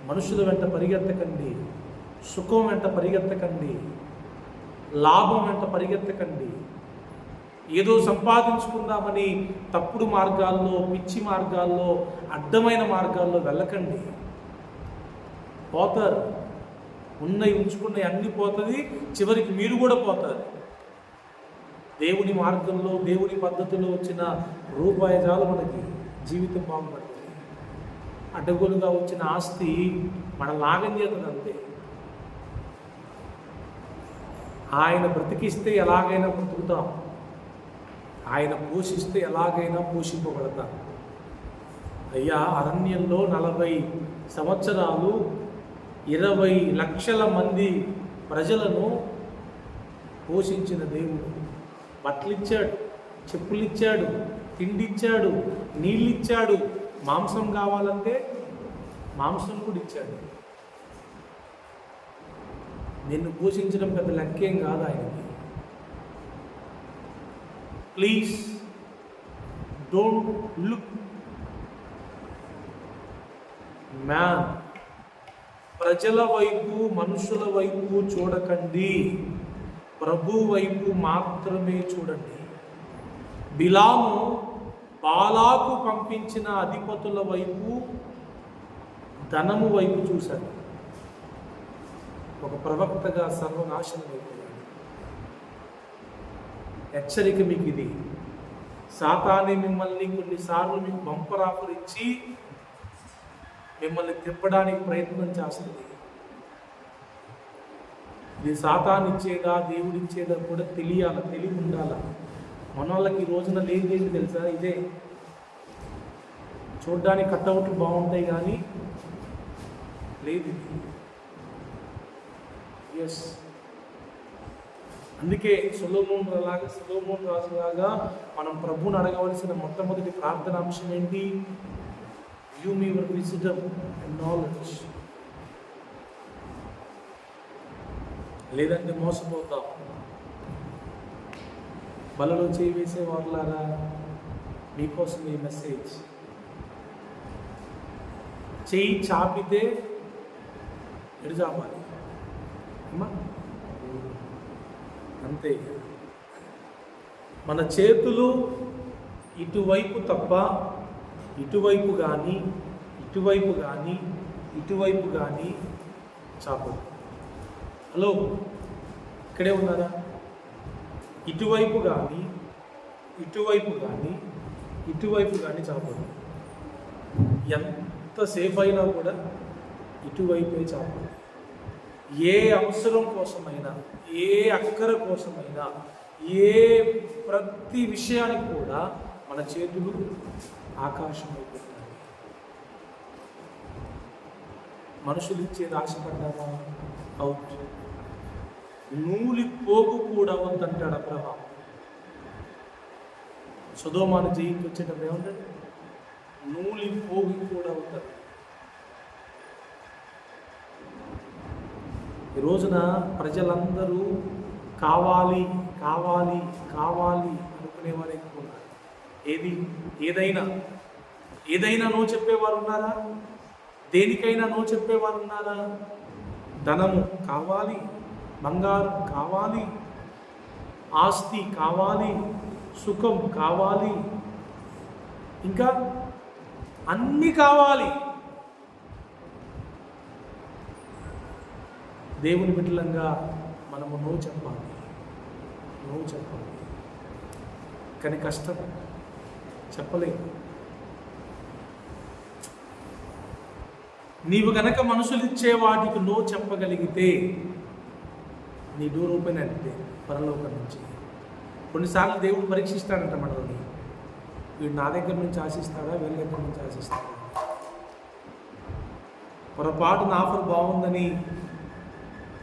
మనుషుల వెంట పరిగెత్తకండి, సుఖం వెంట పరిగెత్తకండి, లాభం వెంట పరిగెత్తకండి. ఏదో సంపాదించుకుందామని తప్పుడు మార్గాల్లో, పిచ్చి మార్గాల్లో, అడ్డమైన మార్గాల్లో వెళ్ళకండి. పోతారు. ఉన్నవి ఉంచుకున్నవి అన్నీ పోతుంది, చివరికి మీరు కూడా పోతారు. దేవుని మార్గంలో, దేవుని పద్ధతిలో వచ్చిన రూపాయి చాలు మనకి జీవితం బాగుపడుతుంది. అడ్డగోలుగా వచ్చిన ఆస్తి మన లాగం చేస్తుంది అంతే. ఆయన బ్రతికిస్తే ఎలాగైనా బ్రతుకుతాం, ఆయన పోషిస్తే ఎలాగైనా పోషింపబడతాం. అయ్యా, అరణ్యంలో 40 సంవత్సరాలు 20 లక్షల మంది ప్రజలను పోషించిన దేవుడు బట్టలిచ్చాడు, చెప్పులిచ్చాడు, తిండిచ్చాడు, నీళ్ళిచ్చాడు, మాంసం కావాలంటే మాంసం కూడా ఇచ్చాడు. నిన్ను పోషించడం పెద్ద లెక్కేం కాదు ఆయనకి. ప్లీజ్ డోంట్ లుక్ మ్యాన్, ప్రజల వైపు, మనుషుల వైపు చూడకండి, ప్రభు వైపు మాత్రమే చూడండి. బిలాము బాలాకు పంపించిన అధిపతుల వైపు, ధనము వైపు చూశాడు. ఒక ప్రవక్తగా సర్వనాశనం అయిపోయాడు. హెచ్చరిక మీకు ఇది. సాతానే మిమ్మల్ని కొన్నిసార్లు మీకు బంపర్ ఆఫర్ ఇచ్చి మిమ్మల్ని తిప్పడానికి ప్రయత్నం చేస్తుంది. ఇది సాతాను ఇచ్చేదా, దేవుడు ఇచ్చేదా కూడా తెలియాలి, తెలివి ఉండాలి. మన వాళ్ళకి ఈ రోజున లేదేంటి తెలుసా? ఇదే. చూడ్డానికి కట్అవుట్లు బాగుంటాయి కానీ లేదు. ఎస్, అందుకే సొలొమోను రాజులాగా మనం ప్రభువుని అడగవలసిన మొట్టమొదటి ప్రార్థన అంశం ఏంటి? Give me your wisdom and knowledge. లేదంటే మోసపోతాం. బలలో చేయి వేసే వాళ్ళారా, మీకోసం ఈ మెసేజ్. చేయి చాపితే ఎడు చాపాలి అమ్మా, అంతే. మన చేతులు ఇటువైపు తప్ప ఇటువైపు కానీ ఇటువైపు కానీ ఇటువైపు కానీ చాపదు. హలో, ఇక్కడే ఉన్నారా? ఇటువైపు కానీ ఇటువైపు కానీ ఇటువైపు కానీ చాపదు. ఎంతసేపు అయినా కూడా ఇటువైపే చాపదు. ఏ అవసరం కోసమైనా, ఏ అక్కర కోసమైనా, ఏ ప్రతి విషయానికి కూడా మన చేతులు ఆకాశం అయిపోతున్నాయి. మనుషులు ఇచ్చేది ఆశపడ్డామా? అవుట్. నూలి పోగు కూడా వద్దంటాడు అబ్రహాం. సొదొమను జయించి వచ్చేటప్పుడు ఏమంటాడు? నూలి పోగు కూడా వద్దంటాడు. ఈ రోజున ప్రజలందరూ కావాలి కావాలి కావాలి అనుకునేవారు ఎక్కువ ఉన్నారు. ఏదైనా నో చెప్పేవారు ఉన్నారా? దేనికైనా నో చెప్పేవారు ఉన్నారా? ధనము కావాలి, బంగారం కావాలి, ఆస్తి కావాలి, సుఖం కావాలి, ఇంకా అన్నీ కావాలి. దేవుని బిడ్డలంగా మనము నో చెప్పాలి. కానీ కష్టం, చెప్పలేము. నీవు గనక మనుషులు ఇచ్చే వాటికి నో చెప్పగలిగితే నీ డోర్ ఓపెన్ అంటే పరలోకం నుంచి. కొన్నిసార్లు దేవుడు పరీక్షిస్తాడంట మనల్ని. వీడు నా దగ్గర నుంచి ఆశిస్తాడా, వీళ్ళ దగ్గర నుంచి ఆశిస్తాడా? పొరపాటు నా ఆఫర్ బాగుందని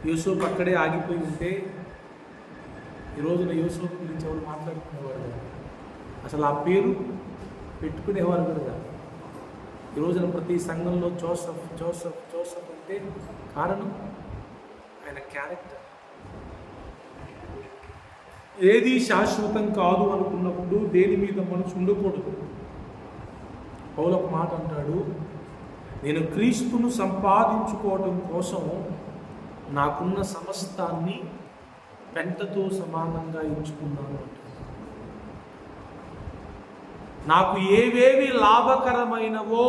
యూసుఫ్ అక్కడే ఆగిపోయి ఉంటే ఈ రోజున యూసుఫ్ గురించి ఎవరు మాట్లాడుకునేవారు కదా, అసలు ఆ పేరు పెట్టుకునేవారు కదా. ఈ రోజున ప్రతి సంఘంలో జోసఫ్ జోసఫ్ జోసఫ్ అంటే కారణం ఆయన క్యారెక్టర్. ఏది శాశ్వతం కాదు అనుకున్నప్పుడు దేని మీద మనసు ఉండకూడదు. పౌలు ఒక మాట అంటాడు, నేను క్రీస్తును సంపాదించుకోవడం కోసం నాకున్న సమస్తాన్ని పెంటతో సమానంగా ఎంచుకున్నాను. నాకు ఏవేవి లాభకరమైనవో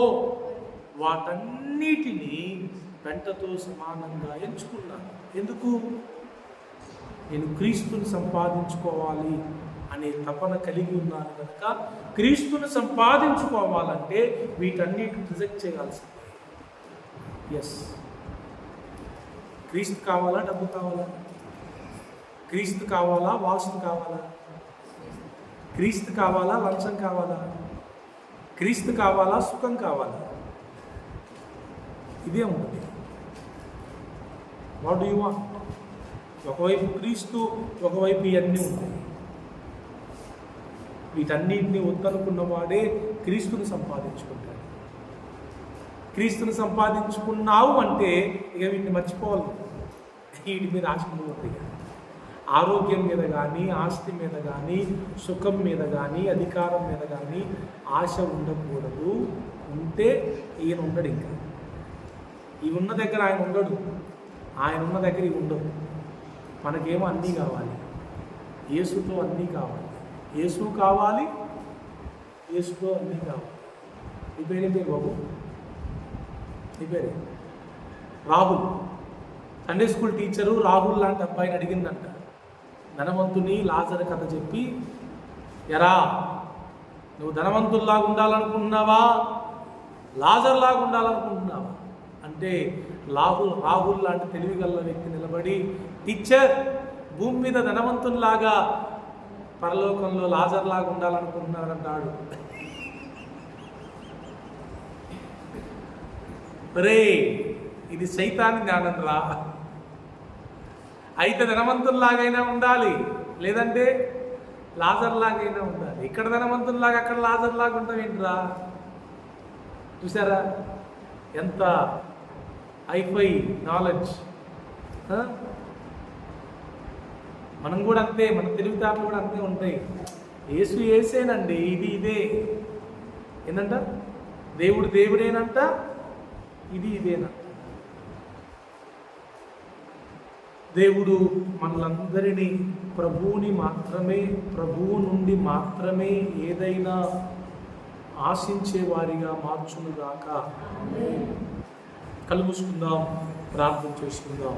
వాటన్నిటినీ పెంటతో సమానంగా ఎంచుకున్నాను. ఎందుకు? నేను క్రీస్తుని సంపాదించుకోవాలి అనే తపన కలిగి ఉన్నాను కనుక క్రీస్తును సంపాదించుకోవాలంటే వీటన్నిటిని రిజెక్ట్ చేయాల్సింది. ఎస్, క్రీస్తు కావాలా, డబ్బు కావాలా? క్రీస్తు కావాలా, వాస్తు కావాలా? క్రీస్తు కావాలా, లంచం కావాలా? క్రీస్తు కావాలా, సుఖం కావాలా? ఇదే ఉంటుంది. What do you want? ఒకవైపు క్రీస్తు, ఒకవైపు ఇవన్నీ ఉంటాయి. వీటన్నిటిని వద్దనుకున్న వాడే క్రీస్తుని సంపాదించుకుంటాడు. క్రీస్తుని సంపాదించుకున్నావు అంటే ఇక వీటిని మర్చిపోవాలి. వీటి మీద ఆశ ఉంటుంది. ఆరోగ్యం మీద కానీ, ఆస్తి మీద కానీ, సుఖం మీద కానీ, అధికారం మీద కానీ ఆశ ఉండకూడదు. ఉంటే ఈయన ఉండడు. ఇంకా ఇవి ఉన్న దగ్గర ఆయన ఉండడు, ఆయన ఉన్న దగ్గర ఇవి ఉండవు. మనకేమో అన్నీ కావాలి, యేసుతో అన్నీ కావాలి. యేసు కావాలి, యేసుతో అన్నీ కావాలి. ఈ పేరేంటి బాబు? ఈ పేరే Rahul. Sunday school teacher Rahul లాంటి అబ్బాయిని అడిగిందంట, ధనవంతుని లాజరు కథ చెప్పి, ఎరా నువ్వు ధనవంతుల్లాగా ఉండాలనుకుంటున్నావా, లాజర్లాగా ఉండాలనుకుంటున్నావా అంటే రాహుల్ లాంటి తెలివిగల వ్యక్తి నిలబడి, టీచర్ భూమి మీద ధనవంతుల్లాగా పరలోకంలో లాజర్లాగా ఉండాలనుకుంటున్నాడంటాడు. రే, ఇది సైతాని జ్ఞానం రా. అయితే ధనవంతుల్లాగైనా ఉండాలి, లేదంటే లాజర్లాగైనా ఉండాలి. ఇక్కడ ధనవంతుల్లాగా అక్కడ లాజర్లాగా ఉంటాం ఏంట్రా? చూసారా ఎంత హైఫై నాలెడ్జ్. మనం కూడా అంతే, మన తెలివితేటలు కూడా అంతే ఉంటాయి. యేసు యేసేనండి, ఇది ఇదే. ఏంటంట? దేవుడు దేవుడేనంట, ఇది ఇదేనా? దేవుడు మనలందరినీ ప్రభువు నుండి మాత్రమే ఏదైనా ఆశించే వారిగా మార్చునుగాక. కళ్ళు మూసుకుందాం, ప్రార్థన చేసుకుందాం.